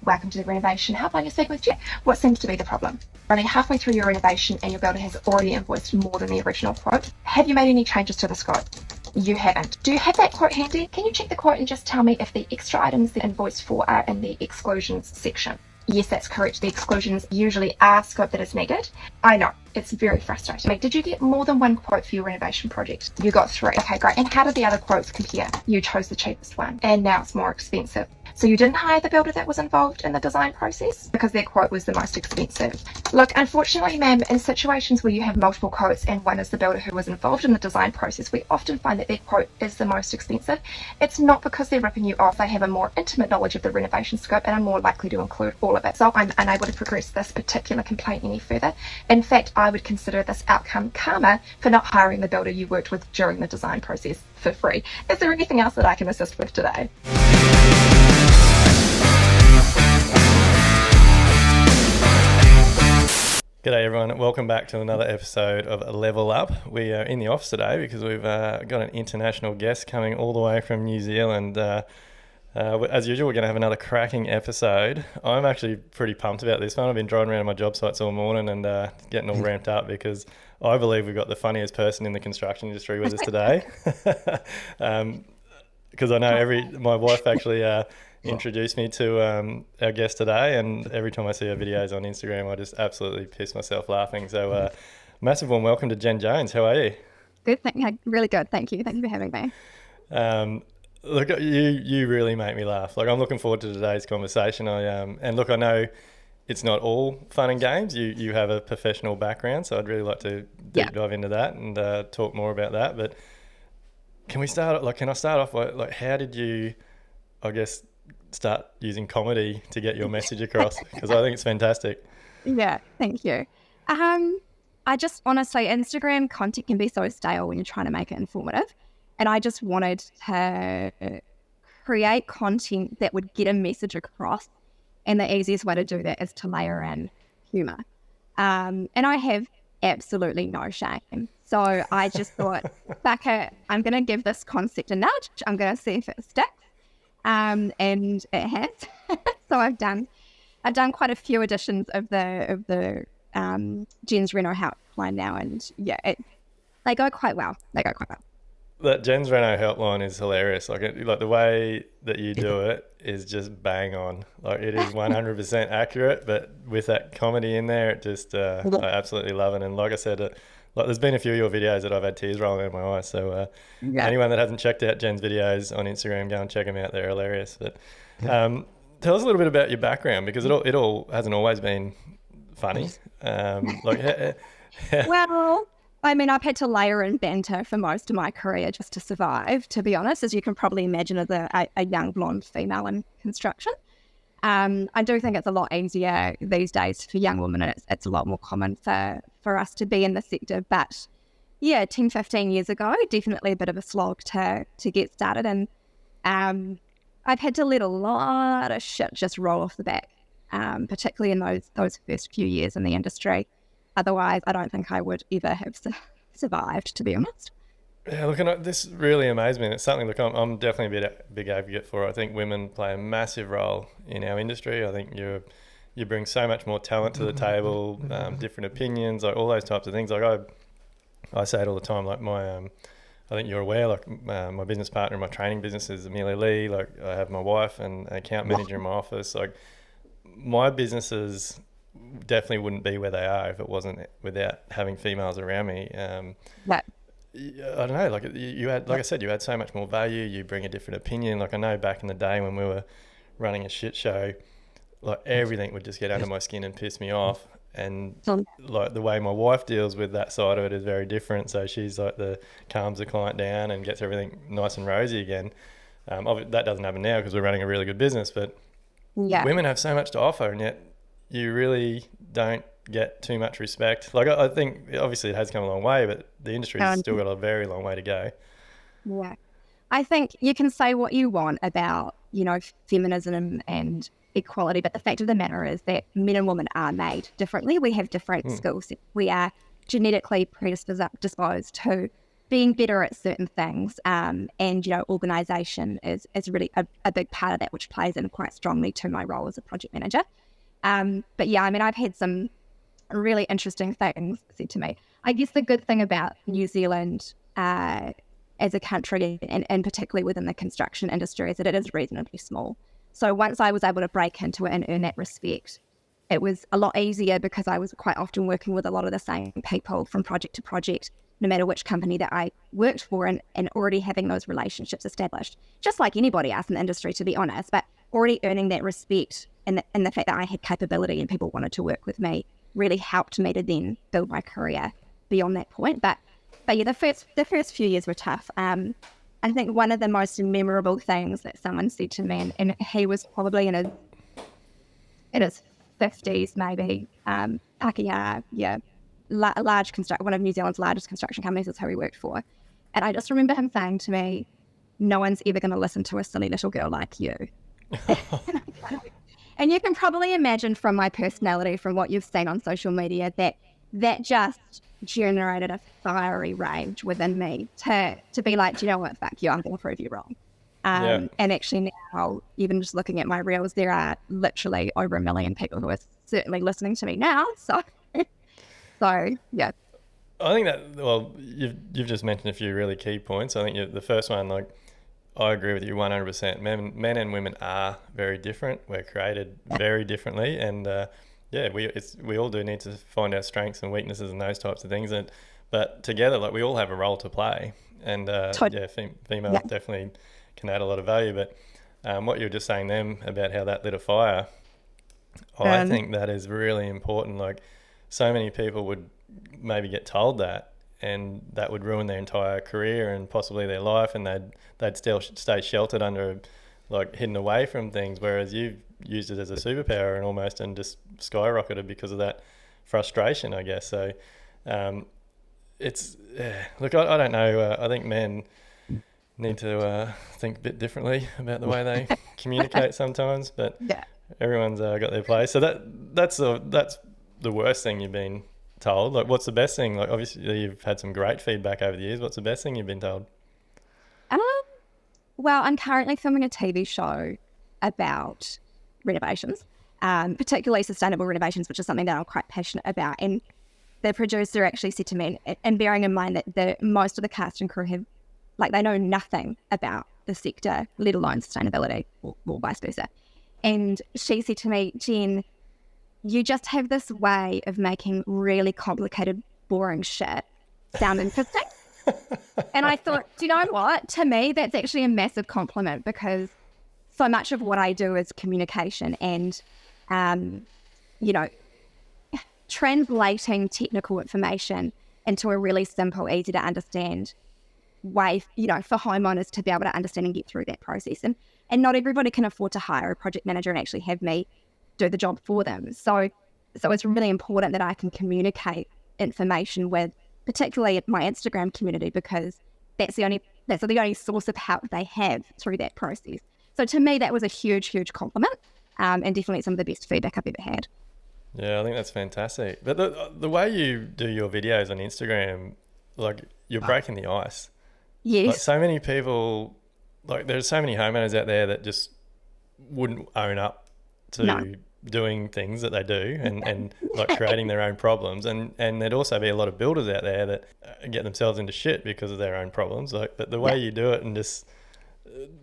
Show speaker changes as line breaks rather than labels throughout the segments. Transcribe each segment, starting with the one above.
Welcome to the renovation helpline. You're speaking with Jen. What seems to be the problem? Running halfway through your renovation and your builder has already invoiced more than the original quote. Have you made any changes to the scope? You haven't. Do you have that quote handy? Can you check the quote and just tell me if the extra items the invoice for are in the exclusions section? Yes, that's correct. The exclusions usually are scope that is needed. I know, it's very frustrating. Did you get more than one quote for your renovation project? You got 3. Okay, great. And how did the other quotes compare? You chose the cheapest one, and now it's more expensive. So you didn't hire the builder that was involved in the design process because their quote was the most expensive. Look, unfortunately, ma'am, in situations where you have multiple quotes and one is the builder who was involved in the design process, we often find that their quote is the most expensive. It's not because they're ripping you off. They have a more intimate knowledge of the renovation scope and are more likely to include all of it. So I'm unable to progress this particular complaint any further. In fact, I would consider this outcome karma for not hiring the builder you worked with during the design process for free. Is there anything else that I can assist with today?
G'day everyone, welcome back to another episode of Level Up. We are in the office today because we've got an international guest coming all the way from New Zealand. As usual, we're going to have another cracking episode. I'm actually pretty pumped about this one. I've been driving around my job sites all morning and getting all ramped up because I believe we've got the funniest person in the construction industry with us today. Because I know my wife actually introduced me to our guest today, and every time I see her videos on Instagram, I just absolutely piss myself laughing. So massive warm welcome to Jen Jones. How are you?
Good, really good. Thank you. Thank you for having me.
Look, you really make me laugh. Like, I'm looking forward to today's conversation. I know it's not all fun and games. You have a professional background, so I'd really like to deep dive into that and talk more about that. But can I start off like how did you, I guess, start using comedy to get your message across? Because I think it's fantastic.
Yeah, thank you. I just honestly, Instagram content can be so stale when you're trying to make it informative. And I just wanted to create content that would get a message across. And the easiest way to do that is to layer in humour. And I have absolutely no shame. So I just thought, fuck it, I'm going to give this concept a nudge. I'm going to see if it sticks. And it has. So I've done quite a few editions of the Jen's Reno helpline now, and they go quite well.
That Jen's Reno helpline is hilarious. Like the way that you do it is just bang on. Like, it is 100% accurate, but with that comedy in there, it just I absolutely love it. And like I said, there's been a few of your videos that I've had tears rolling down my eyes. So anyone that hasn't checked out Jen's videos on Instagram, go and check them out. They're hilarious. But tell us a little bit about your background, because it all hasn't always been funny.
Well, I mean, I've had to layer in banter for most of my career just to survive, to be honest, as you can probably imagine, as a young blonde female in construction. I do think it's a lot easier these days for young women, and it's a lot more common for us to be in the sector. But yeah, 10, 15 years ago, definitely a bit of a slog to get started. And I've had to let a lot of shit just roll off the back, particularly in those first few years in the industry. Otherwise, I don't think I would ever have survived, to be honest.
Yeah, look, this really amazed me. And it's something, I'm definitely a big advocate for. I think women play a massive role in our industry. I think you bring so much more talent to the table, different opinions, like all those types of things. Like I say it all the time. Like I think you're aware. Like my business partner in my training business is Amelia Lee. Like, I have my wife and an account manager in my office. Like, my businesses definitely wouldn't be where they are if it wasn't without having females around me. I don't know, like you had, like I said, you had so much more value. You bring a different opinion. Like, I know back in the day when we were running a shit show, like everything would just get under my skin and piss me off. And like the way my wife deals with that side of it is very different. So she's like calms the client down and gets everything nice and rosy again. That doesn't happen now because we're running a really good business, but women have so much to offer, and yet you really don't get too much respect. Like, I think obviously it has come a long way, but the industry's still got a very long way to go.
Yeah. I think you can say what you want about, feminism and equality, but the fact of the matter is that men and women are made differently. We have different skill sets. We are genetically predisposed to being better at certain things, and organisation is really a big part of that, which plays in quite strongly to my role as a project manager. But yeah, I mean, I've had some really interesting things said to me. I guess the good thing about New Zealand as a country, and particularly within the construction industry, is that it is reasonably small. So once I was able to break into it and earn that respect, it was a lot easier because I was quite often working with a lot of the same people from project to project, no matter which company that I worked for, and already having those relationships established, just like anybody else in the industry, to be honest, but already earning that respect and the fact that I had capability and people wanted to work with me really helped me to then build my career beyond that point. But yeah, the first few years were tough. I think one of the most memorable things that someone said to me, and he was probably in his 50s maybe, Pakeha, large one of New Zealand's largest construction companies is who he worked for. And I just remember him saying to me, "No one's ever going to listen to a silly little girl like you." And you can probably imagine from my personality, from what you've seen on social media, that just generated a fiery rage within me to be like, "Do you know what, fuck you, I'm going to prove you wrong." And actually now, even just looking at my reels, there are literally over 1 million people who are certainly listening to me now. So yeah.
I think that, well, you've just mentioned a few really key points. I think the first one, like, I agree with you 100%. Men and women are very different. We're created very differently, and we all do need to find our strengths and weaknesses and those types of things. But together, like, we all have a role to play, and female definitely can add a lot of value. But what you were just saying then about how that lit a fire, I think that is really important. Like, so many people would maybe get told that, and that would ruin their entire career and possibly their life, and they'd still stay sheltered under, like, hidden away from things, whereas you've used it as a superpower and just skyrocketed because of that frustration, I guess. So look, I don't know, I think men need to think a bit differently about the way they communicate sometimes, but everyone's got their place. So that's the worst thing you've been told. Like, what's the best thing? Like, obviously you've had some great feedback over the years. What's the best thing you've been told?
Well, I'm currently filming a TV show about renovations, particularly sustainable renovations, which is something that I'm quite passionate about. And the producer actually said to me, and bearing in mind that most of the cast and crew have, like, they know nothing about the sector, let alone sustainability, or vice versa. And she said to me, "Jen, you just have this way of making really complicated, boring shit sound interesting." And I thought, do you know what? To me, that's actually a massive compliment, because so much of what I do is communication and, translating technical information into a really simple, easy to understand way, for homeowners to be able to understand and get through that process. And not everybody can afford to hire a project manager and actually have me do the job for them. So it's really important that I can communicate information with, particularly my Instagram community, because that's the only source of help they have through that process. So to me, that was a huge, huge compliment, and definitely some of the best feedback I've ever had.
Yeah, I think that's fantastic. But the way you do your videos on Instagram, like, you're breaking the ice.
Yes.
Like, so many people, like, there's so many homeowners out there that just wouldn't own up to doing things that they do and like creating their own problems, and there'd also be a lot of builders out there that get themselves into shit because of their own problems. Like, but the way you do it and just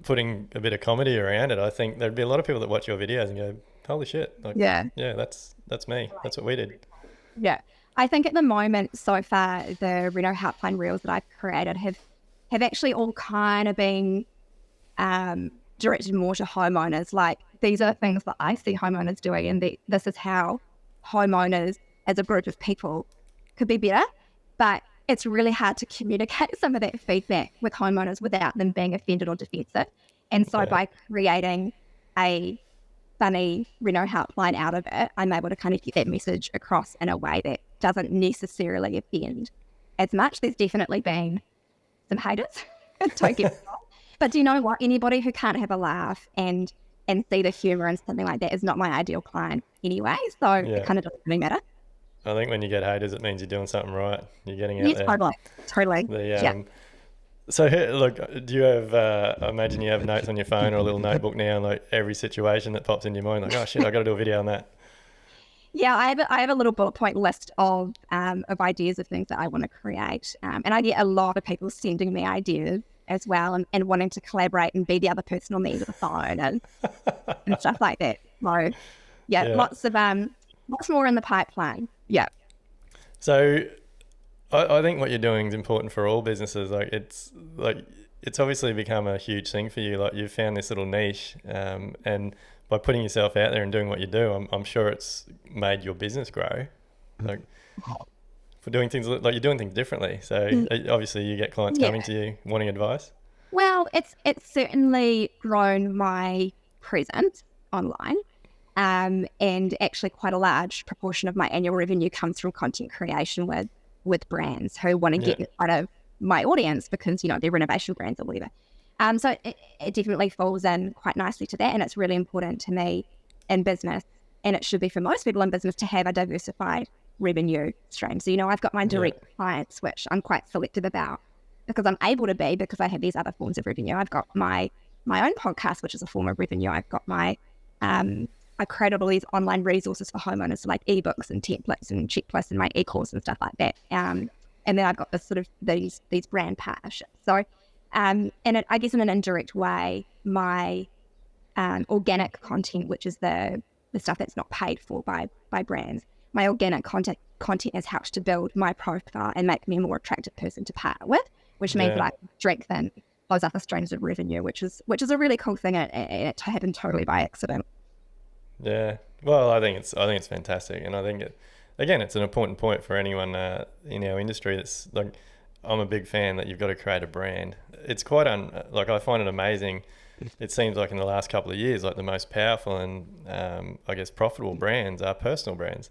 putting a bit of comedy around it, I think there'd be a lot of people that watch your videos and go, holy shit, like, that's me, that's what we did.
I think at the moment so far, the Reno Helpline reels that I've created have actually all kind of been directed more to homeowners. Like, these are the things that I see homeowners doing, and this is how homeowners as a group of people could be better. But it's really hard to communicate some of that feedback with homeowners without them being offended or defensive. And so by creating a funny Reno Helpline out of it, I'm able to kind of get that message across in a way that doesn't necessarily offend as much. There's definitely been some haters, don't get me wrong. But do you know what? Anybody who can't have a laugh and see the humour and something like that is not my ideal client anyway. So it kind of doesn't really matter.
I think when you get haters, it means you're doing something right. You're getting out
Yes,
there.
totally.
The
Yeah.
So look, do you have? I imagine you have notes on your phone or a little notebook now, and like every situation that pops in your mind, like, oh shit, I got to do a video on that.
Yeah, I have a little bullet point list of ideas of things that I want to create, and I get a lot of people sending me ideas as well, and wanting to collaborate and be the other person on the end of the phone and stuff like that. So yeah,
Yeah.
lots more in the pipeline. Yeah.
So I think what you're doing is important for all businesses. It's obviously become a huge thing for you. Like, you've found this little niche, and by putting yourself out there and doing what you do, I'm sure it's made your business grow. Like, for doing things like you're doing things differently. So obviously you get clients coming to you wanting advice.
Well, it's certainly grown my presence online. And actually quite a large proportion of my annual revenue comes from content creation with brands who want to get in front of my audience because, they're renovation brands or whatever. So it definitely falls in quite nicely to that. And it's really important to me in business, and it should be for most people in business, to have a diversified revenue stream. So, I've got my direct clients, which I'm quite selective about because I'm able to be, because I have these other forms of revenue. I've got my own podcast, which is a form of revenue. I've got I created all these online resources for homeowners, like ebooks and templates and checklists and my e-course and stuff like that. And then I've got this sort of these brand partnerships. So, I guess in an indirect way, my organic content, which is the stuff that's not paid for by brands, my organic content has helped to build my profile and make me a more attractive person to partner with, which means that I can strengthen those other streams of revenue, which is a really cool thing, and it happened totally by accident.
Yeah, well, I think it's fantastic, and I think it's an important point for anyone in our industry. That's like, I'm a big fan that you've got to create a brand. It's quite I find it amazing. It seems like in the last couple of years, like the most powerful and I guess profitable brands are personal brands.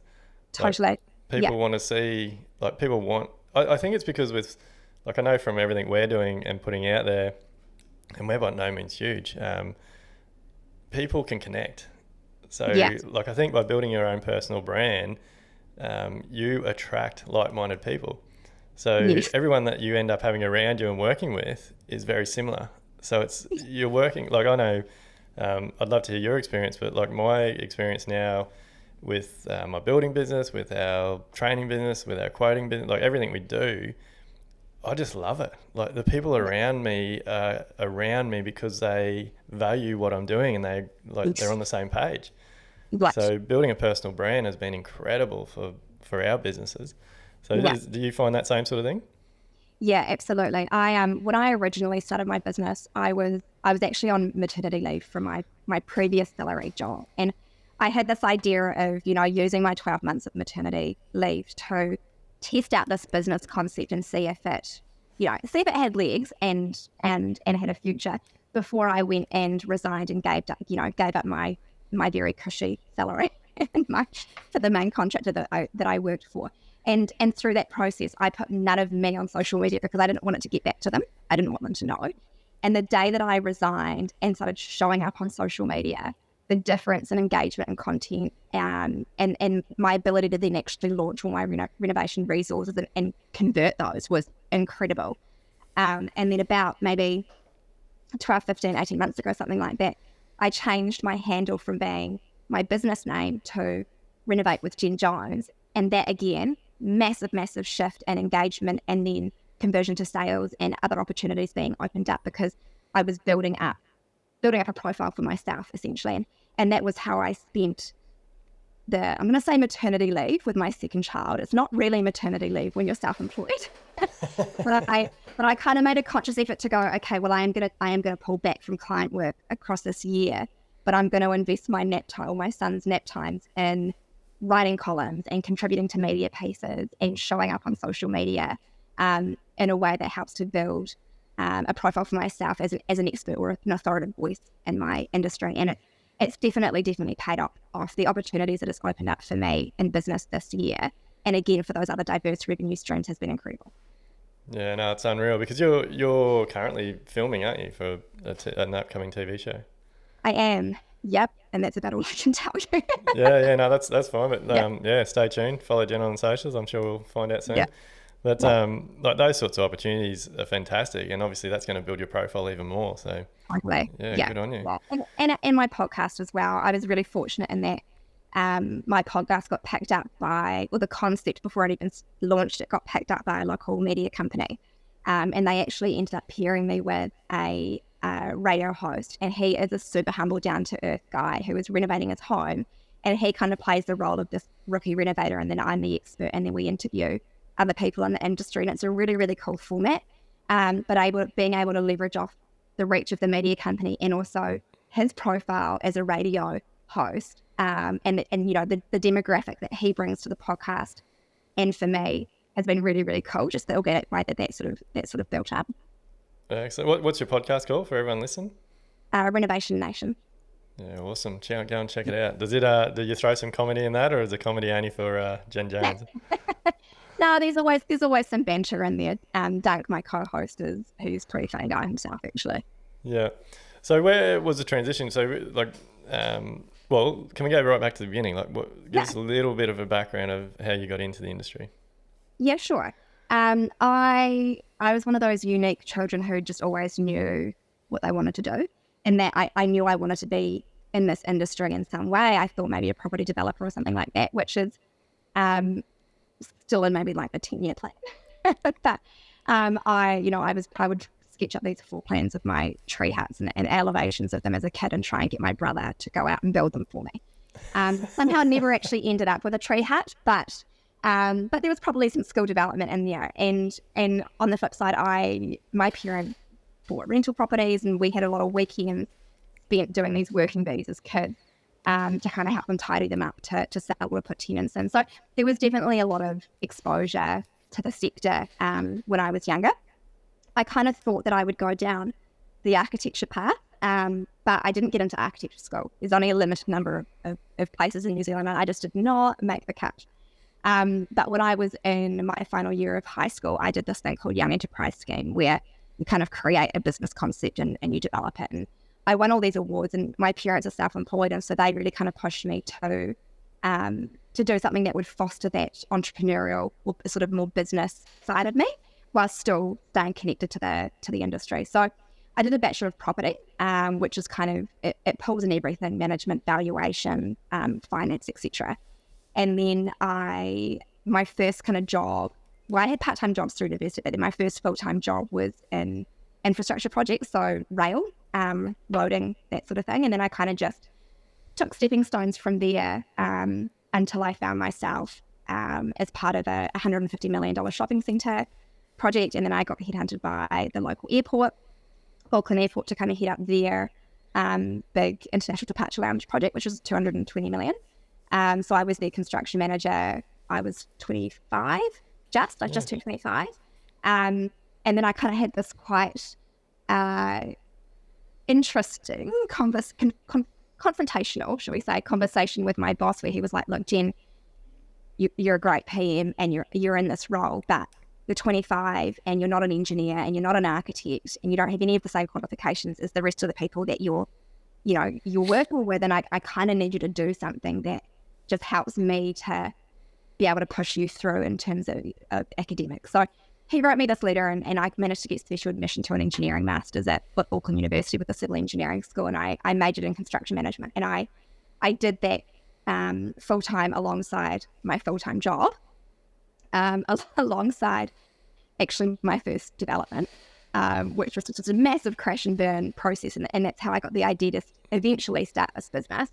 Totally.
Like, people want to see, like, people want. I think it's because with, like, I know from everything we're doing and putting out there, and we're by no means huge. People can connect. So, like, I think by building your own personal brand, you attract like-minded people. So everyone that you end up having around you and working with is very similar. So you're working, like, I know, I'd love to hear your experience, but like my experience now with my building business, with our training business, with our quoting business, like everything we do, I just love it. Like, the people around me are around me because they value what I'm doing, and they're on the same page. Right. So building a personal brand has been incredible for our businesses. So do you find that same sort of thing?
Yeah, absolutely. When I originally started my business, I was actually on maternity leave from my previous salary job, and I had this idea of using my 12 months of maternity leave to test out this business concept and see if it had legs and had a future before I went and resigned and gave up my very cushy salary for the main contractor that I worked for. And through that process, I put none of me on social media because I didn't want it to get back to them. I didn't want them to know. And the day that I resigned and started showing up on social media, the difference in engagement and content and my ability to then actually launch all my renovation resources and convert those was incredible. And then about maybe 12, 15, 18 months ago, something like that, I changed my handle from being my business name to Renovate with Jen Jones. And that, again, massive shift in engagement, and then conversion to sales and other opportunities being opened up because I was building up a profile for myself, essentially. And that was how I spent I'm going to say maternity leave with my second child. It's not really maternity leave when you're self-employed. but I kind of made a conscious effort to go, okay, well, I am going to pull back from client work across this year, but I'm going to invest my son's nap times in writing columns and contributing to media pieces and showing up on social media in a way that helps to build a profile for myself as an expert or an authoritative voice in my industry. And it's definitely paid off. The opportunities that it's opened up for me in business this year, and again for those other diverse revenue streams, has been incredible.
Yeah, no, it's unreal because you're currently filming, aren't you, for an upcoming TV show?
I am. Yep, and that's about all I can tell you.
Yeah, no, that's fine. But
Yeah,
yeah, stay tuned. Follow Jen on socials. I'm sure we'll find out soon.
yeah,
But
yeah,
like those sorts of opportunities are fantastic, and obviously that's going to build your profile even more. So
totally.
yeah,
Yeah,
good on you.
yeah. And my podcast as well. I was really fortunate in that my podcast got picked up by, well, the concept before it even launched, it got picked up by a local media company. And they actually ended up pairing me with a radio host. And he is a super humble, down to earth guy who is renovating his home. And he kind of plays the role of this rookie renovator. And then I'm the expert. And then we interview other people in the industry. And it's a really, really cool format. But being able to leverage off the reach of the media company and also his profile as a radio host, and you know, the demographic that he brings to the podcast and for me has been really, really cool. Just the organic way that sort of built up.
Excellent. What's your podcast called for everyone listening?
Renovation Nation.
Yeah, awesome. Go and check it out. Does it? Do you throw some comedy in that, or is the comedy only for Jen Jones?
No, there's always some banter in there. Doug, my co-host, who's pretty funny guy himself, actually.
Yeah. So where was the transition? So like, well, can we go right back to the beginning? Like, give us a little bit of a background of how you got into the industry.
Yeah, sure. I was one of those unique children who just always knew what they wanted to do, and that I knew I wanted to be in this industry in some way. I thought maybe a property developer or something like that, which is still in maybe like the 10-year plan. But I would sketch up these floor plans of my tree huts and elevations of them as a kid and try and get my brother to go out and build them for me. Somehow never actually ended up with a tree hut, but there was probably some skill development in there. And on the flip side, my parents bought rental properties, and we had a lot of weekends spent doing these working bees as kids to kind of help them tidy them up to sell or put tenants in. So there was definitely a lot of exposure to the sector when I was younger. I kind of thought that I would go down the architecture path, but I didn't get into architecture school. There's only a limited number of places in New Zealand, and I just did not make the cut. But when I was in my final year of high school, I did this thing called Young Enterprise Scheme, where you kind of create a business concept and you develop it. And I won all these awards, and my parents are self-employed, and so they really kind of pushed me to do something that would foster that entrepreneurial or sort of more business side of me, while still staying connected to the industry. So I did a Bachelor of Property, which is kind of, it pulls in everything: management, valuation, finance, etc. And then my first kind of job, well, I had part-time jobs through university, but then my first full-time job was in infrastructure projects, so rail, roading, that sort of thing. And then I kind of just took stepping stones from there until I found myself as part of a $150 million shopping centre project. And then I got headhunted by the local airport, Auckland Airport, to kind of head up their big international departure lounge project, which was $220 million. So I was their construction manager. I was 25, I just turned 25. And then I kind of had this quite interesting confrontational, shall we say, conversation with my boss, where he was like, "Look, Jen, you're a great PM and you're in this role, but you're 25 and you're not an engineer and you're not an architect and you don't have any of the same qualifications as the rest of the people that you're working with, and I kind of need you to do something that just helps me to be able to push you through in terms of academics." So he wrote me this letter, and I managed to get special admission to an engineering master's at Auckland University with a civil engineering school, and I majored in construction management, and I did that full-time alongside my full-time job, alongside actually my first development, which was just a massive crash and burn process, and that's how I got the idea to eventually start this business.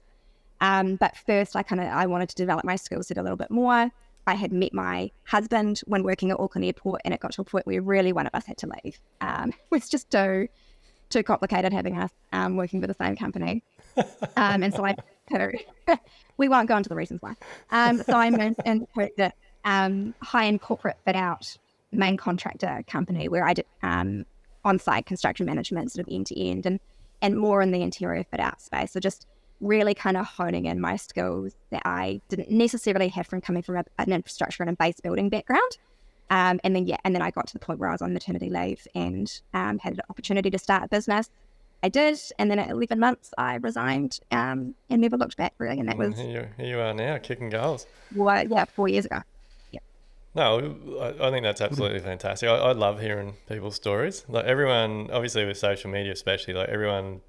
But first I wanted to develop my skill set a little bit more. I had met my husband when working at Auckland Airport, and it got to a point where really one of us had to leave. It was just too complicated having us working for the same company. And so we won't go into the reasons why. So I moved into the high-end corporate fit-out main contractor company, where I did on-site construction management, sort of end-to-end, and more in the interior fit-out space. So just really kind of honing in my skills that I didn't necessarily have from coming from an infrastructure and a base building background. And then I got to the point where I was on maternity leave and had an opportunity to start a business. I did, and then at 11 months I resigned and never looked back really, and that was
Here you are now, kicking goals.
4 years ago. Yeah.
No, I think that's absolutely fantastic. I love hearing people's stories. Like everyone, obviously with social media especially, like everyone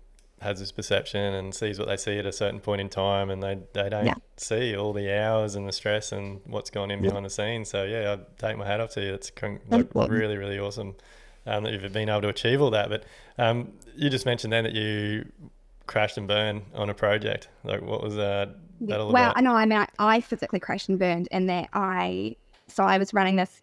has this perception and sees what they see at a certain point in time, and they don't see all the hours and the stress and what's gone in behind the scenes. So yeah, I take my hat off to you. It's like really, really awesome that you've been able to achieve all that. But you just mentioned then that you crashed and burned on a project. Like what was that all
Well,
about?
I know. I mean, I physically crashed and burned, and that I was running this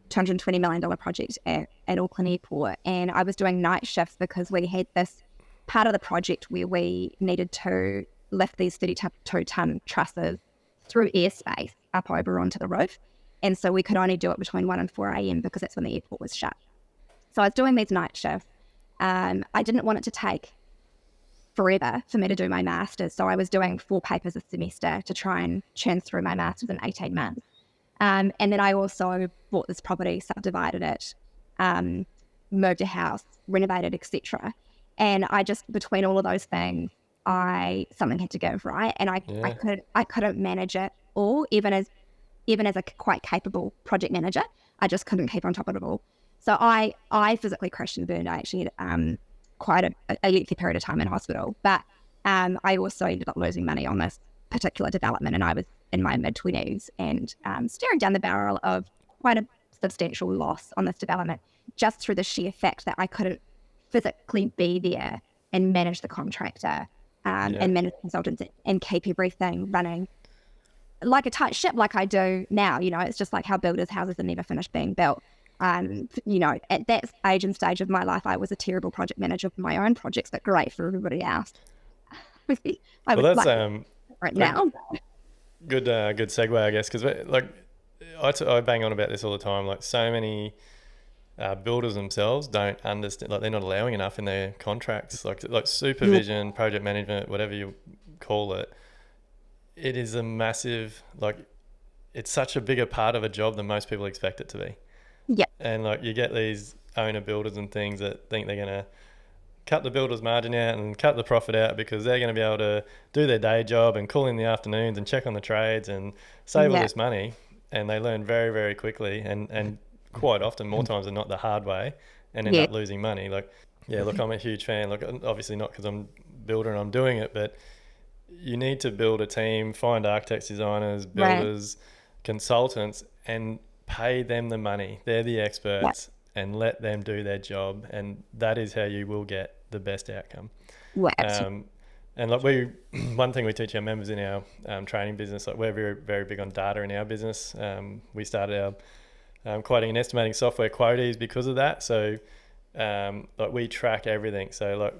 $220 million project at Auckland Airport, and I was doing night shifts because we had this part of the project where we needed to lift these 32-ton trusses through airspace up over onto the roof, and so we could only do it between 1 and 4 a.m. because that's when the airport was shut. So I was doing these night shifts. I didn't want it to take forever for me to do my master's, so I was doing 4 papers a semester to try and churn through my master's in 18 months. And then I also bought this property, subdivided it, moved a house, renovated, etc. And I just, between all of those things, something had to give, right? And I couldn't manage it all, even as a quite capable project manager. I just couldn't keep on top of it all. So I physically crashed and burned. I actually had quite a lengthy period of time in hospital, but I also ended up losing money on this particular development, and I was in my mid-20s and staring down the barrel of quite a substantial loss on this development, just through the sheer fact that I couldn't physically be there and manage the contractor and manage consultants and keep everything running like a tight ship like I do now. You know, it's just like how builders' houses are never finished being built. You know, at that age and stage of my life, I was a terrible project manager for my own projects, but great for everybody else.
Well, that's
right now.
Good segue, I guess, because like I bang on about this all the time. Like so many builders themselves don't understand, like they're not allowing enough in their contracts, like supervision, project management, whatever you call it. It is a massive, like, it's such a bigger part of a job than most people expect it to be.
Yeah.
And like you get these owner builders and things that think they're going to cut the builder's margin out and cut the profit out because they're going to be able to do their day job and call in the afternoons and check on the trades and save all this money. And they learn very, very quickly and quite often, more times than not, the hard way, and end up losing money. Like, look, I'm a huge fan. Look, obviously not because I'm a builder and I'm doing it, but you need to build a team, find architects, designers, builders, consultants, and pay them the money. They're the experts, and let them do their job, and that is how you will get the best outcome. And like one thing we teach our members in our training business, like we're very, very big on data in our business. We started our quoting and estimating software Quoties because of that. So like we track everything. So like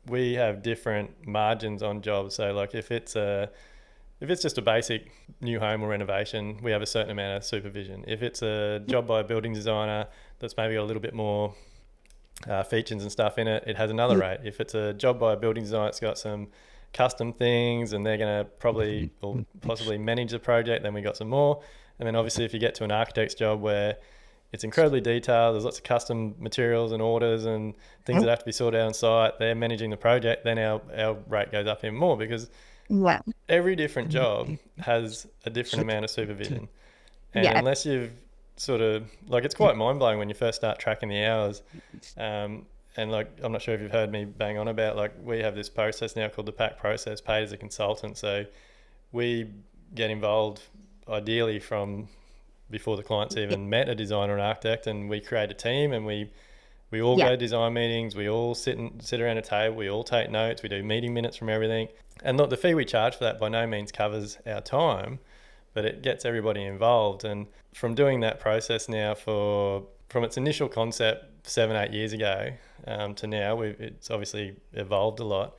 we have different margins on jobs. So like if it's just a basic new home or renovation, we have a certain amount of supervision. If it's a job by a building designer that's maybe got a little bit more features and stuff in it, it has another rate. If it's a job by a building designer, it's got some custom things and they're going to probably or possibly manage the project, then we got some more. And then obviously if you get to an architect's job where it's incredibly detailed, there's lots of custom materials and orders and things that have to be sorted out on site, they're managing the project, then our rate goes up even more because every different job has a different amount of supervision. And unless you've sort of, like, it's quite mind-blowing when you first start tracking the hours. And like, I'm not sure if you've heard me bang on about, like, we have this process now called the PAC process, paid as a consultant. So we get involved ideally from before the client's even met a designer or an architect, and we create a team and we all go to design meetings, we all sit around a table, we all take notes, we do meeting minutes from everything. And look, the fee we charge for that by no means covers our time, but it gets everybody involved. And from doing that process now from its initial concept 7-8 years ago to now, it's obviously evolved a lot.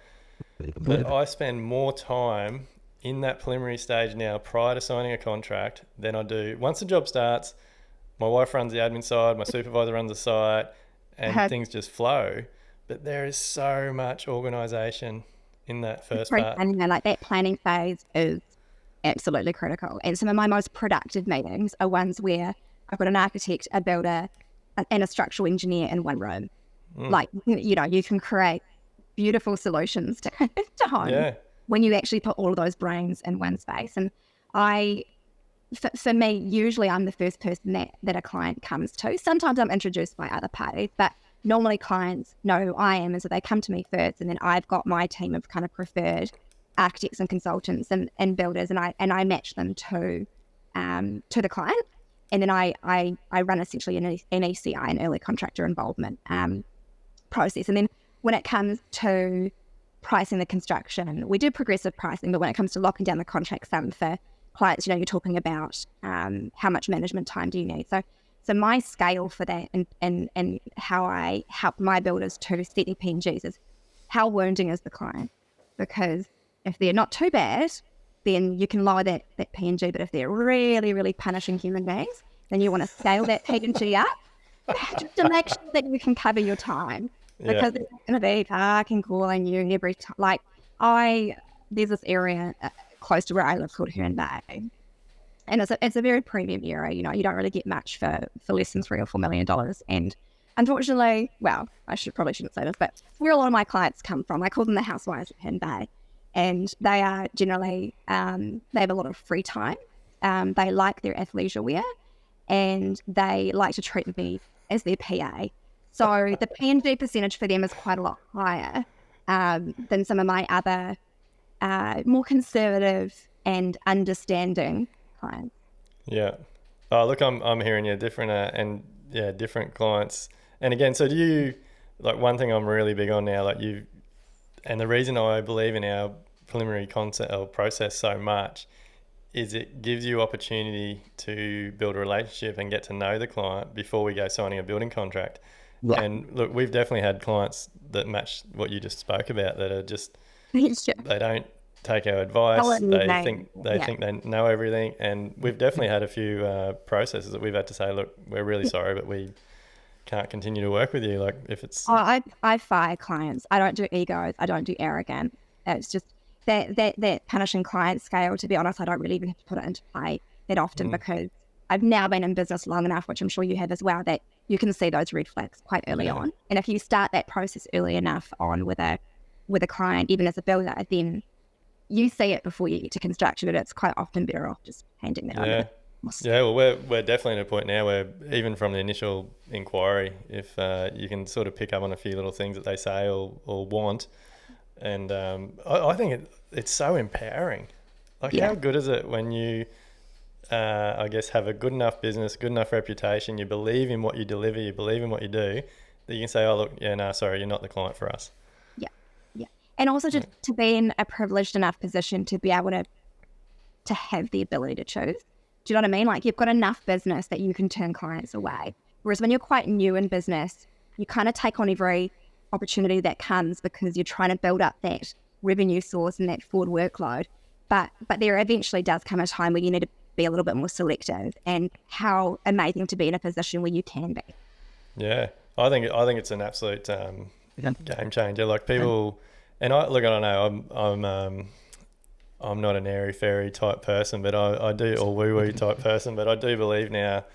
But I spend more time in that preliminary stage now prior to signing a contract than I do once the job starts. My wife runs the admin side, my supervisor runs the site, and things just flow. But there is so much organisation in that first part.
And like that planning phase is absolutely critical. And some of my most productive meetings are ones where I've got an architect, a builder, and a structural engineer in one room. Like, you know, you can create beautiful solutions to home
Yeah.
when you actually put all of those brains in one space. And for me, usually I'm the first person that a client comes to. Sometimes I'm introduced by other parties, but normally clients know who I am, and so they come to me first, and then I've got my team of kind of preferred architects and consultants and builders, and I match them to the client, and then I run essentially an ECI, an early contractor involvement process. And then when it comes to pricing the construction, we do progressive pricing, but when it comes to locking down the contract sum for clients, you know, you're talking about how much management time do you need. So my scale for that and how I help my builders to set their PNGs is how wounding is the client. Because if they're not too bad, then you can lower that PNG. But if they're really, really punishing human beings, then you want to scale that PNG up just to make sure that you can cover your time. Because it's going to be fucking calling you every time. Like, there's this area close to where I live called Herne Bay, and it's a very premium area. You know, you don't really get much for less than $3 or $4 million. And unfortunately, well, I shouldn't say this, but where a lot of my clients come from, I call them the housewives of Herne Bay, and they are generally they have a lot of free time. They like their athleisure wear, and they like to treat me as their PA. So the PNG percentage for them is quite a lot higher than some of my other more conservative and understanding clients.
Yeah. Oh, look, I'm hearing you different different clients. And again, so do you, like, one thing I'm really big on now, like and the reason I believe in our preliminary concept or process so much is it gives you opportunity to build a relationship and get to know the client before we go signing a building contract. Yeah. And look, we've definitely had clients that match what you just spoke about, that are just, they don't take our advice. They think they know everything. And we've definitely had a few processes that we've had to say, look, we're really sorry, but we can't continue to work with you. Like, if it's...
I fire clients. I don't do egos. I don't do arrogant. It's just that punishing client scale, to be honest, I don't really even have to put it into play that often because I've now been in business long enough, which I'm sure you have as well, that you can see those red flags quite early on. And if you start that process early enough on with a client, even as a builder, then you see it before you get to construction, and it's quite often better off just handing that over.
Yeah, well, we're definitely at a point now where even from the initial inquiry, if you can sort of pick up on a few little things that they say or want, and I think it's so empowering. Like, how good is it when you, I guess, have a good enough business, good enough reputation, you believe in what you deliver, you believe in what you do, that you can say, oh, look, sorry, you're not the client for us.
Yeah. And also just to be in a privileged enough position to be able to have the ability to choose. Do you know what I mean? Like, you've got enough business that you can turn clients away. Whereas when you're quite new in business, you kind of take on every opportunity that comes because you're trying to build up that revenue source and that forward workload. But there eventually does come a time where you need to be a little bit more selective, and how amazing to be in a position where you can be.
Yeah, I think it's an absolute game changer. Like, people, and I don't know, I'm not an airy fairy type person, but I do, or woo woo type person, but I do believe now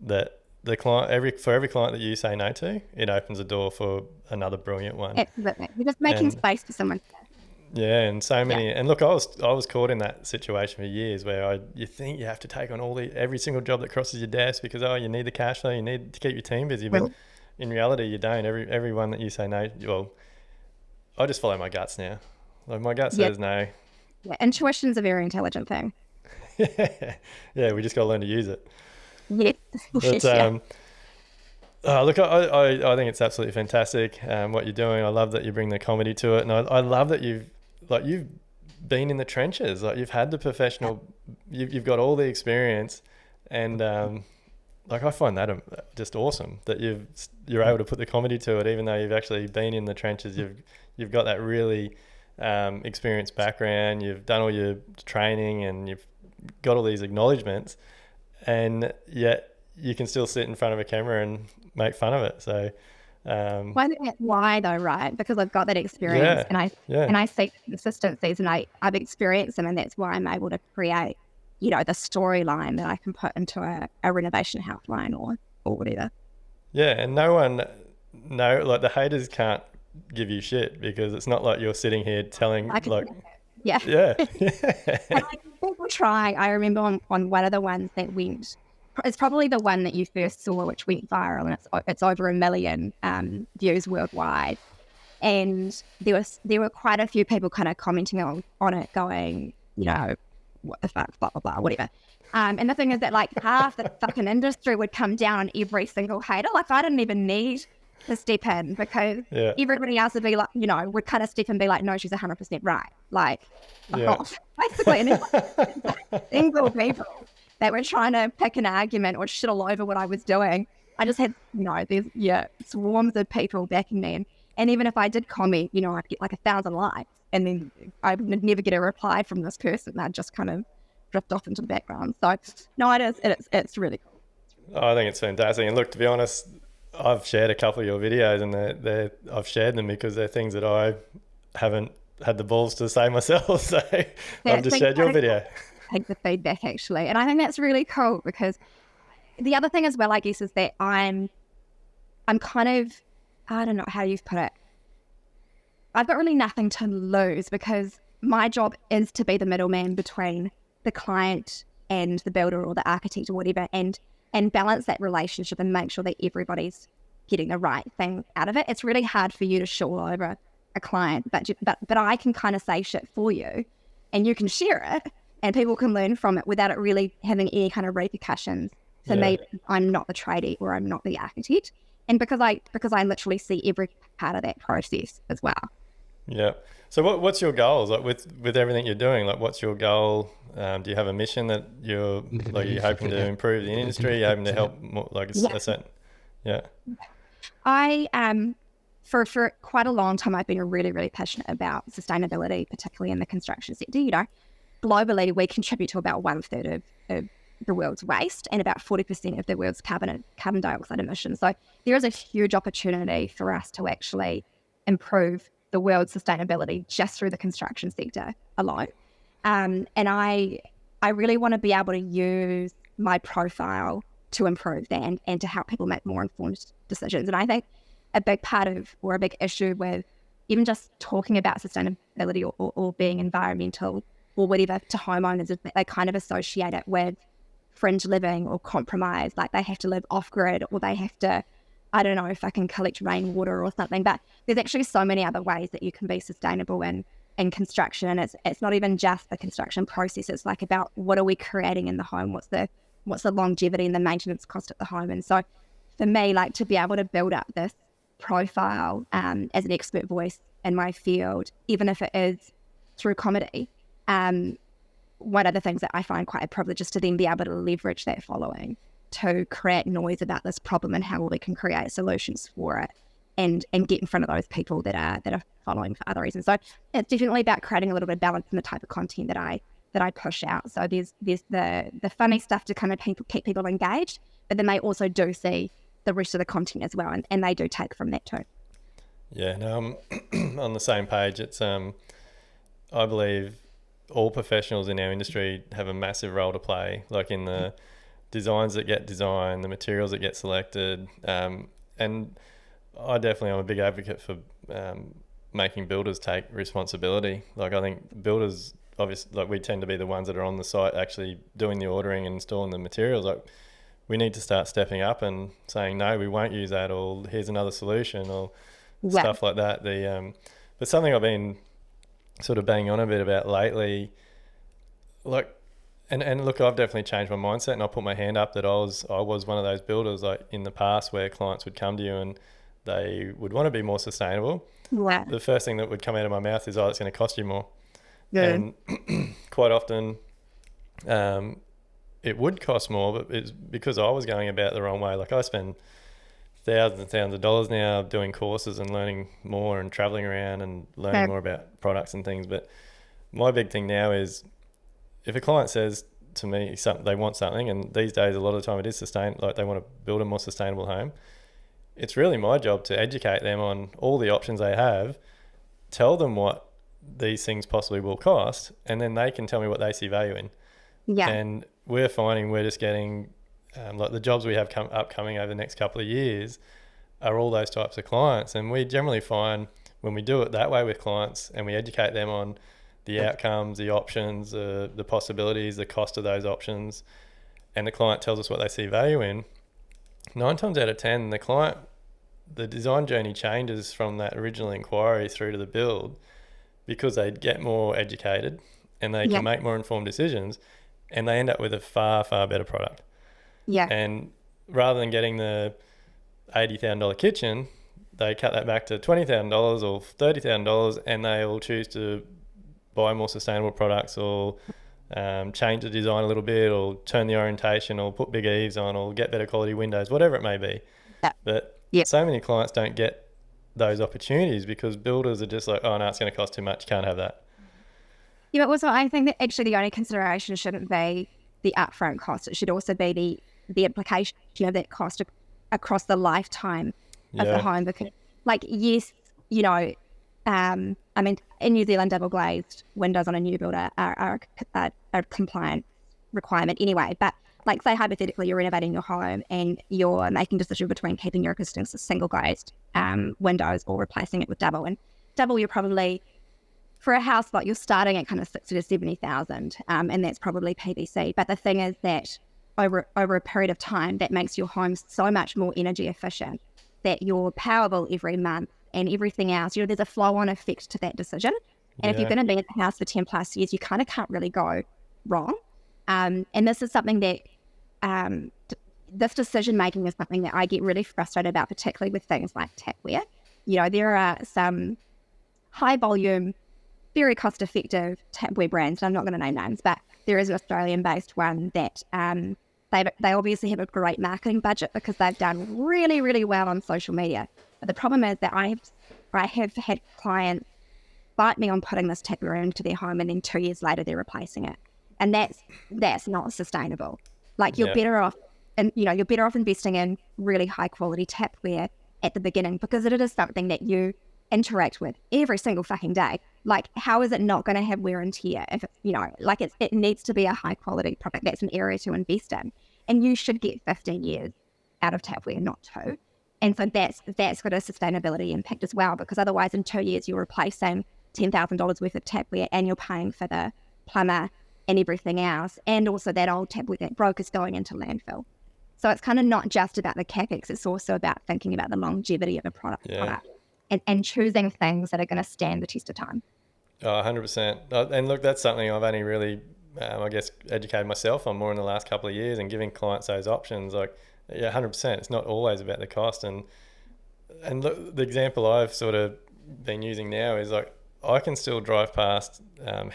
that the client, for every client that you say no to, it opens a door for another brilliant one.
Absolutely, you're just making space for someone.
Yeah, and so many, and look, I was caught in that situation for years where you think you have to take on every single job that crosses your desk because you need the cash flow, you need to keep your team busy, but in reality you don't. Every one that you say no, well, I just follow my guts now. Like, my gut says no.
Yeah, intuition's a very intelligent thing.
Yeah, we just got to learn to use it.
Yes.
But, look, I think it's absolutely fantastic what you're doing. I love that you bring the comedy to it, and I love that you've been in the trenches. Like, you've had the professional, you've got all the experience, and like, I find that just awesome that you're able to put the comedy to it, even though you've actually been in the trenches. You've got that really experienced background. You've done all your training, and you've got all these acknowledgements, and yet you can still sit in front of a camera and make fun of it. So
why though, right? Because I've got that experience, and I see consistencies, and I've experienced them, and that's why I'm able to create, the storyline that I can put into a renovation helpline or whatever.
Yeah, and no no, like the haters can't give you shit because it's not like you're sitting here telling
I can,
like,
yeah.
yeah,
And like people trying, I remember on one of the ones that went, it's probably the one that you first saw, which went viral, and it's over 1 million views worldwide. And there were quite a few people kind of commenting on it, going, you know, what the fuck, blah blah blah, whatever. And the thing is that like half the fucking industry would come down on every single hater. Like I didn't even need to step in because
yeah,
everybody else would be like, you know, would kind of step in and be like, no, she's 100% right. Like, fuck
yeah.
off. Basically, and single people that were trying to pick an argument or shit all over what I was doing. I just had, you know, there's swarms of people backing me. And even if I did comment, you know, I'd get like 1,000 likes and then I would never get a reply from this person. I'd just kind of drift off into the background. So no, it's really cool.
I think it's fantastic. And look, to be honest, I've shared a couple of your videos and I've shared them because they're things that I haven't had the balls to say myself. So I've just shared your video.
Take the feedback actually. And I think that's really cool because the other thing as well, I guess, is that I'm kind of, I don't know how you've put it. I've got really nothing to lose because my job is to be the middleman between the client and the builder or the architect or whatever, and balance that relationship and make sure that everybody's getting the right thing out of it. It's really hard for you to shit all over a client, but I can kind of say shit for you and you can share it and people can learn from it without it really having any kind of repercussions. For me, I'm not the tradie or I'm not the architect. And because I literally see every part of that process as well.
Yeah. So what's your goals like with everything you're doing? Like, what's your goal? Do you have a mission that you're hoping to improve the industry? You're hoping to help more, like a certain, yeah.
I for quite a long time I've been really, really passionate about sustainability, particularly in the construction sector. You know, globally we contribute to about 1/3 of the world's waste and about 40% of the world's carbon dioxide emissions. So there is a huge opportunity for us to actually improve the world's sustainability just through the construction sector alone. And I really want to be able to use my profile to improve that and to help people make more informed decisions. And I think a big part of, or a big issue with even just talking about sustainability or being environmental or whatever to homeowners is that they kind of associate it with fringe living or compromise, like they have to live off grid or they have to, I don't know, if I can collect rainwater or something. But there's actually so many other ways that you can be sustainable in construction. And it's not even just the construction process. It's like about what are we creating in the home? What's the longevity and the maintenance cost at the home? And so for me, like to be able to build up this profile as an expert voice in my field, even if it is through comedy, one of the things that I find quite a privilege is to then be able to leverage that following to create noise about this problem and how we can create solutions for it and get in front of those people that are following for other reasons. So it's definitely about creating a little bit of balance in the type of content that I push out. So there's the funny stuff to kind of keep people engaged, but then they also do see the rest of the content as well, and they do take from that too.
Yeah, no, I'm on the same page. It's I believe all professionals in our industry have a massive role to play, like in the designs that get designed, the materials that get selected, and I definitely am a big advocate for making builders take responsibility. Like I think builders, obviously, like we tend to be the ones that are on the site actually doing the ordering and installing the materials. Like we need to start stepping up and saying, no, we won't use that, or here's another solution, or stuff like that. But something I've been sort of banging on a bit about lately, like, and look, I've definitely changed my mindset, and I'll put my hand up that I was one of those builders like in the past where clients would come to you and they would want to be more sustainable.
Yeah.
The first thing that would come out of my mouth is, oh, it's going to cost you more.
Yeah.
And quite often it would cost more, but it's because I was going about it the wrong way. Like I spend thousands and thousands of dollars now doing courses and learning more and traveling around and learning more about products and things. But my big thing now is if a client says to me they want something, and these days a lot of the time it is like they want to build a more sustainable home, it's really my job to educate them on all the options they have, tell them what these things possibly will cost, and then they can tell me what they see value in.
Yeah.
And we're finding we're just getting like the jobs we have upcoming over the next couple of years, are all those types of clients. And we generally find when we do it that way with clients and we educate them on the outcomes, the options, the possibilities, the cost of those options, and the client tells us what they see value in, 9 times out of 10, the design journey changes from that original inquiry through to the build because they get more educated and they can make more informed decisions, and they end up with a far, far better product.
Yeah.
And rather than getting the $80,000 kitchen, they cut that back to $20,000 or $30,000, and they will choose to buy more sustainable products or change the design a little bit or turn the orientation or put big eaves on or get better quality windows, whatever it may be. But so many clients don't get those opportunities because builders are just like, oh no, it's going to cost too much, you can't have that.
Yeah, but also I think that actually the only consideration shouldn't be the upfront cost. It should also be the implication of that cost across the lifetime of the home. Because, like, yes, you know, I mean, in New Zealand, double glazed windows on a new builder are a compliant requirement anyway. But like, say hypothetically, you're renovating your home and you're making a decision between keeping your existing single glazed windows or replacing it with double. And double, you're probably, for a house lot, you're starting at kind of 60 to 70,000, and that's probably PVC. But the thing is that over a period of time, that makes your home so much more energy efficient that your power bill every month and everything else, you know, there's a flow-on effect to that decision. And if you're going to be in the house for 10 plus years, you kind of can't really go wrong. And this is something that, this decision-making is something that I get really frustrated about, particularly with things like tapware. You know, there are some high-volume, very cost-effective tapware brands, and I'm not going to name names, but there is an Australian-based one that they obviously have a great marketing budget because they've done really, really well on social media. But the problem is that I have had clients fight me on putting this tapware into their home, and then 2 years later they're replacing it, and that's not sustainable. Like, you're better off, and you know, you're better off investing in really high quality tapware at the beginning because it is something that you interact with every single fucking day. Like, how is it not going to have wear and tear if it's, you know, like, it needs to be a high quality product. That's an area to invest in, and you should get 15 years out of tapware, not 2. And so that's got a sustainability impact as well, because otherwise in 2 years you're replacing $10,000 worth of tapware and you're paying for the plumber and everything else, and also that old tapware that broke is going into landfill. So it's kind of not just about the capex, it's also about thinking about the longevity of a product and choosing things that are going to stand the test of time.
Oh, 100%. And look, that's something I've only really, I guess, educated myself on more in the last couple of years, and giving clients those options. Like, 100%. It's not always about the cost. And look, the example I've sort of been using now is, like, I can still drive past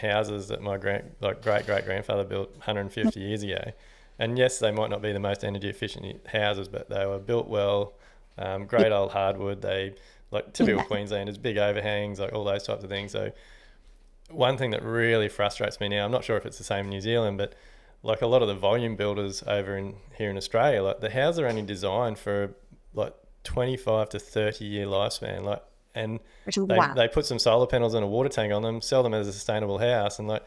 houses that my great-great-grandfather built 150 years ago. And yes, they might not be the most energy efficient houses, but they were built well, great old hardwood. They, like typical Queenslanders, big overhangs, like all those types of things. So one thing that really frustrates me now, I'm not sure if it's the same in New Zealand, but like a lot of the volume builders over here in Australia, like the houses are only designed for like 25 to 30 year lifespan. Like, and they put some solar panels and a water tank on them, sell them as a sustainable house. And like,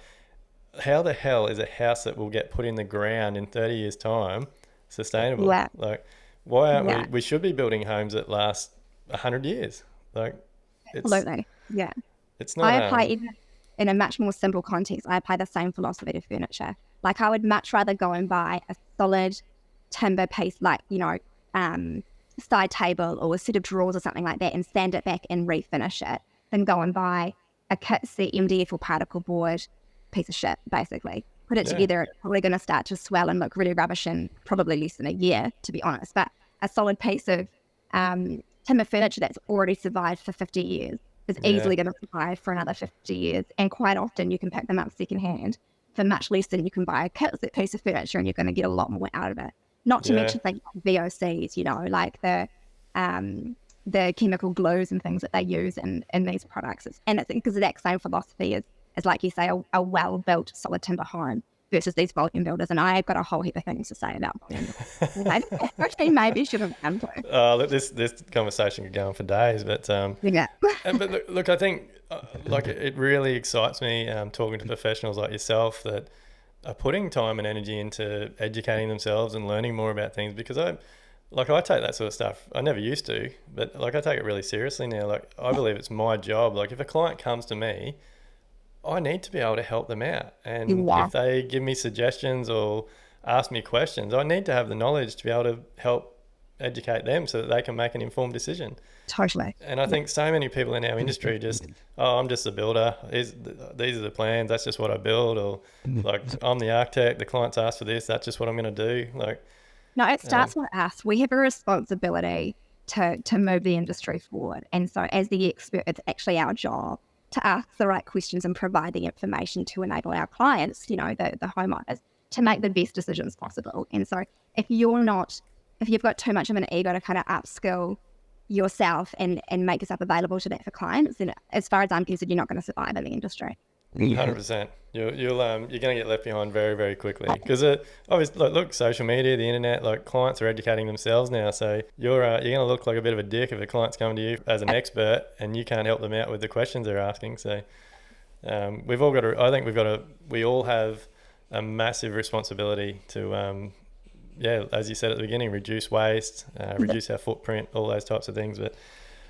how the hell is a house that will get put in the ground in 30 years time sustainable?
Yeah.
Like, why aren't we should be building homes that last 100 years. Like,
absolutely. Yeah.
It's not.
I apply in a much more simple context. I apply the same philosophy to furniture. Like, I would much rather go and buy a solid timber piece, like, you know, side table or a set of drawers or something like that, and sand it back and refinish it, than go and buy a kit set MDF or particle board piece of shit, basically. Put it together, it's probably going to start to swell and look really rubbish in probably less than a year, to be honest. But a solid piece of timber furniture that's already survived for 50 years is easily going to survive for another 50 years. And quite often you can pick them up secondhand for much less than you can buy a kit set piece of furniture, and you're going to get a lot more out of it. Not to mention things like VOCs, you know, like the chemical glues and things that they use in these products. And it's because the exact same philosophy as like you say, a well-built solid timber home versus these volume builders. And I've got a whole heap of things to say about volume builders. Actually, maybe should have come to.
This conversation could go on for days, but but look, I think like it really excites me talking to professionals like yourself that are putting time and energy into educating themselves and learning more about things, because like I take that sort of stuff. I never used to, but like I take it really seriously now. Like I believe it's my job. Like if a client comes to me, I need to be able to help them out. And
Yeah.
if they give me suggestions or ask me questions, I need to have the knowledge to be able to help educate them so that they can make an informed decision.
Totally.
And I think so many people in our industry just, oh, I'm just a builder. These are the plans. That's just what I build. Or like, I'm the architect. The client's asked for this. That's just what I'm going to do. Like,
No, it starts with us. We have a responsibility to move the industry forward. And so as the expert, it's actually our job to ask the right questions and provide the information to enable our clients, you know, the homeowners, to make the best decisions possible. And so if you've got too much of an ego to kind of upskill yourself and make yourself available to that for clients, then as far as I'm concerned, you're not going to survive in the industry.
100%. You're going to get left behind very, very quickly because obviously, look, social media, the internet, like clients are educating themselves now. So you're going to look like a bit of a dick if a client's coming to you as an expert and you can't help them out with the questions they're asking. So we all have a massive responsibility to, as you said at the beginning, reduce waste, reduce our footprint, all those types of things. But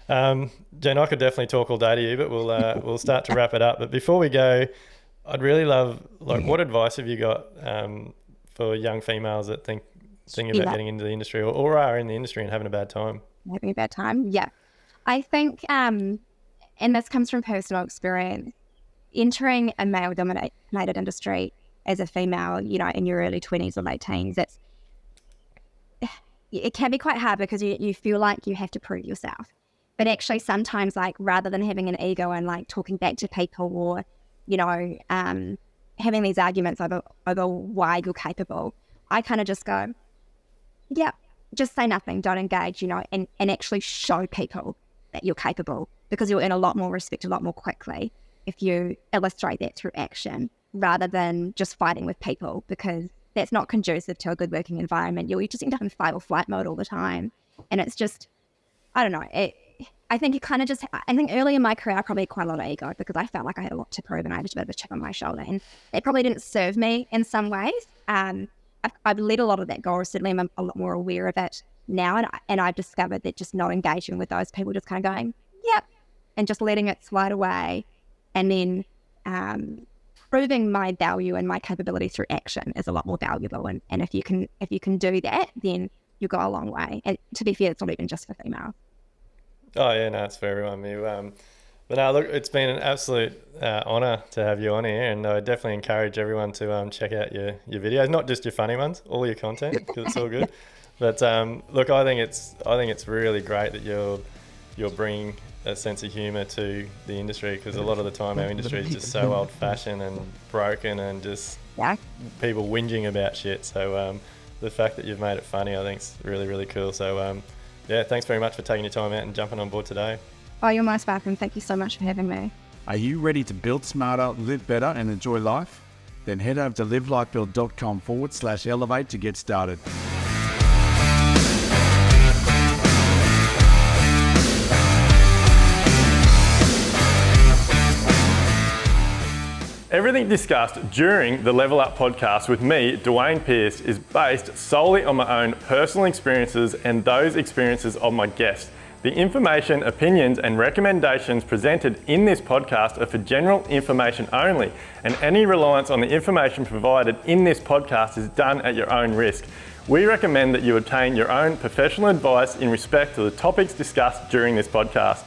Jen, I could definitely talk all day to you, but we'll start to wrap it up. But before we go, I'd really love, like, what advice have you got for young females that think about getting into the industry or are in the industry and having a bad time?
Having a bad time? Yeah. I think, and this comes from personal experience, entering a male-dominated industry as a female, you know, in your early 20s or late teens, it can be quite hard because you feel like you have to prove yourself. But actually sometimes, like, rather than having an ego and like talking back to people or, you know, having these arguments over why you're capable, I kind of just go, yeah, just say nothing, don't engage, you know, and actually show people that you're capable, because you'll earn a lot more respect a lot more quickly if you illustrate that through action rather than just fighting with people, because that's not conducive to a good working environment. You just end up in fight or flight mode all the time. And it's just, I don't know, I think early in my career, I probably had quite a lot of ego because I felt like I had a lot to prove and I had just a bit of a chip on my shoulder, and it probably didn't serve me in some ways. I've let a lot of that go, or certainly I'm a lot more aware of it now, and I've discovered that just not engaging with those people, just kind of going, yep, and just letting it slide away, and then proving my value and my capability through action is a lot more valuable. And if you can do that, then you go a long way. And to be fair, it's not even just for females.
Oh yeah, no, it's for everyone. But no, look, it's been an absolute honour to have you on here, and I definitely encourage everyone to check out your videos, not just your funny ones, all your content, because it's all good. But look, I think it's really great that you're bringing a sense of humour to the industry, because a lot of the time our industry is just so old-fashioned and broken and just people whinging about shit. So the fact that you've made it funny, I think, is really, really cool. So thanks very much for taking your time out and jumping on board today.
Oh, you're most welcome. Thank you so much for having me.
Are you ready to build smarter, live better, and enjoy life? Then head over to livelikebuild.com/elevate to get started.
Everything discussed during the Level Up podcast with me, Dwayne Pearce, is based solely on my own personal experiences and those experiences of my guests. The information, opinions, and recommendations presented in this podcast are for general information only, and any reliance on the information provided in this podcast is done at your own risk. We recommend that you obtain your own professional advice in respect to the topics discussed during this podcast.